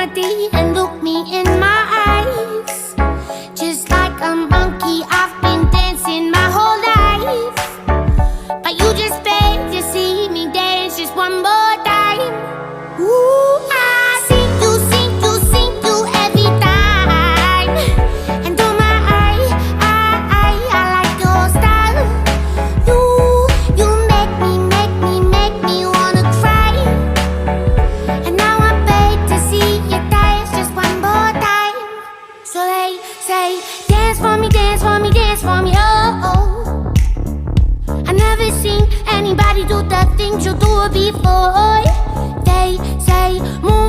body and look me in my eyes. Just like a monkey, I've been dancing my whole life. But you just beg to see me dance just one more time. Ooh, I see you, see you, see you every time. And oh my, I like your style. You make me wanna cry. And now I beg to see you dance just one more time. So they say, dance for me, dance for me, dance for me, oh, oh. I never seen anybody do the things you do before. They say, move